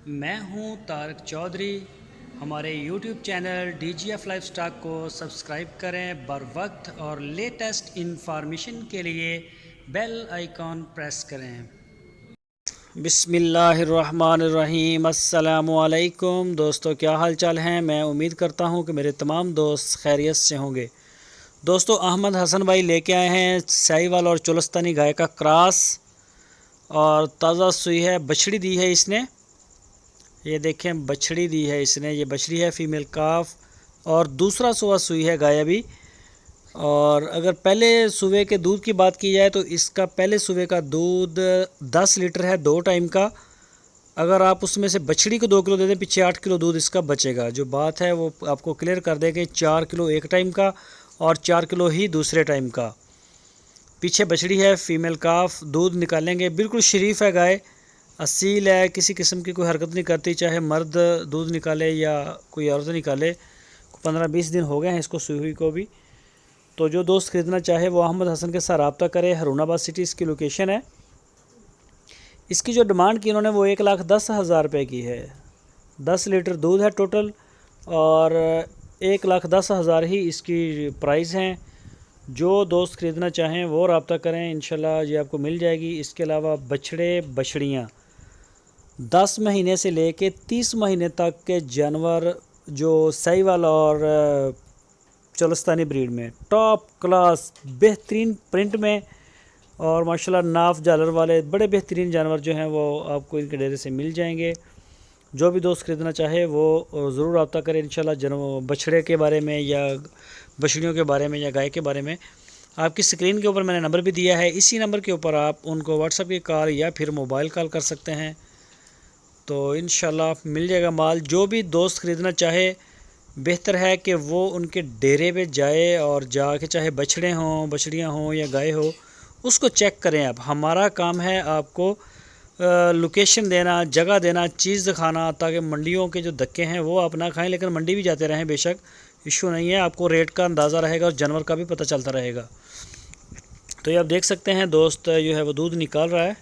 मैं हूं तारक चौधरी। हमारे YouTube चैनल DGF लाइफस्टाइल को सब्सक्राइब करें बर वक्त और लेटेस्ट इंफॉर्मेशन के लिए बेल आइकॉन प्रेस करें। बिस्मिल्लाहिर्रहमानिर्रहीम। अस्सलामुअलैकुम दोस्तों, क्या हाल चाल हैं। मैं उम्मीद करता हूं कि मेरे तमाम दोस्त खैरियत से होंगे। दोस्तों, अहमद हसन भाई लेके आए हैं साहिवाल और चोलस्तानी गाय का क्रॉस और ताज़ा सुई है, बछड़ी दी है इसने। ये देखें, बछड़ी दी है इसने, ये बछड़ी है फीमेल काफ और दूसरा सुबह सुई है गाय अभी। और अगर पहले सुबह के दूध की बात की जाए तो इसका पहले सुबह का दूध 10 लीटर है 2 टाइम का। अगर आप उसमें से बछड़ी को 2 किलो दे दें, पीछे 8 किलो दूध इसका बचेगा। जो बात है वो आपको क्लियर कर देंगे, 4 किलो एक टाइम का और 4 किलो ही दूसरे टाइम का। पीछे बछड़ी है फीमेल काफ, दूध निकालेंगे, बिल्कुल शरीफ है गाय, असील है, किसी किस्म की कोई हरकत नहीं करती, चाहे मर्द दूध निकाले या कोई औरत निकाले। 15-20 दिन हो गए हैं इसको सूई हुई को भी। तो जो दोस्त ख़रीदना चाहे वो अहमद हसन के साथ रब्ता करे। हरूनाबाद सिटी इसकी लोकेशन है। इसकी जो डिमांड की इन्होंने वो 1,10,000 रुपये की है। 10 लीटर दूध है टोटल और 1,10,000 ही इसकी प्राइस हैं। जो दोस्त ख़रीदना चाहें वो रब्ता करें, इंशाल्लाह ये आपको मिल जाएगी। इसके अलावा बछड़े बछड़ियाँ 10 महीने से लेके 30 महीने तक के जानवर जो साहिवाल और चोलस्तानी ब्रीड में टॉप क्लास बेहतरीन प्रिंट में और माशाल्लाह नाफ जालर वाले बड़े बेहतरीन जानवर जो हैं वो आपको इनके डेरे से मिल जाएंगे। जो भी दोस्त ख़रीदना चाहे वो ज़रूर रब्ता करें इंशाल्लाह। बछड़े के बारे में या बछड़ियों के बारे में या गाय के बारे में आपकी स्क्रीन के ऊपर मैंने नंबर भी दिया है। इसी नंबर के ऊपर आप उनको व्हाट्सएप की कॉल या फिर मोबाइल कॉल कर सकते हैं, तो इंशाल्लाह मिल जाएगा माल। जो भी दोस्त ख़रीदना चाहे बेहतर है कि वो उनके डेरे पे जाए और जाके, चाहे बछड़े हों बछड़ियाँ हों या गाय हो, उसको चेक करें। आप, हमारा काम है आपको लोकेशन देना, जगह देना, चीज़ दिखाना, ताकि मंडियों के जो धक्के हैं वो आप ना खाएं। लेकिन मंडी भी जाते रहें, बेशक इशू नहीं है, आपको रेट का अंदाज़ा रहेगा और जानवर का भी पता चलता रहेगा। तो ये आप देख सकते हैं दोस्त जो है वो दूध निकाल रहा है।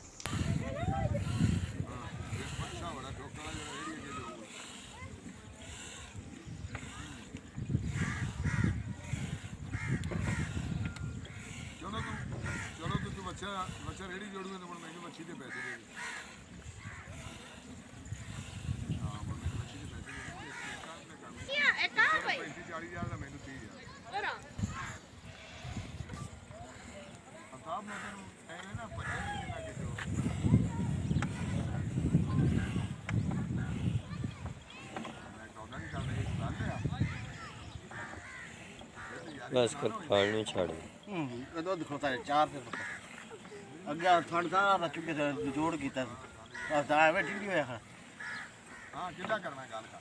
बच्चा रेडी जोड़ूंगा तो मैंने मच्छी के पैसे दे बस कर फाड़ने छाड़े तो दिखता है 4 से अगे ठंड था चुके थे जोड़ कीता बस आए वे ठीक होया हां कितना करना गाल का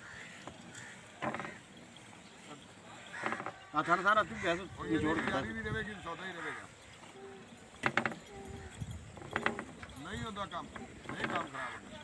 हां ठंड सारा तू गैस जोड़ कीता भी रहेगी, सौदा ही रहेगा। नहीं होता काम, नहीं काम खराब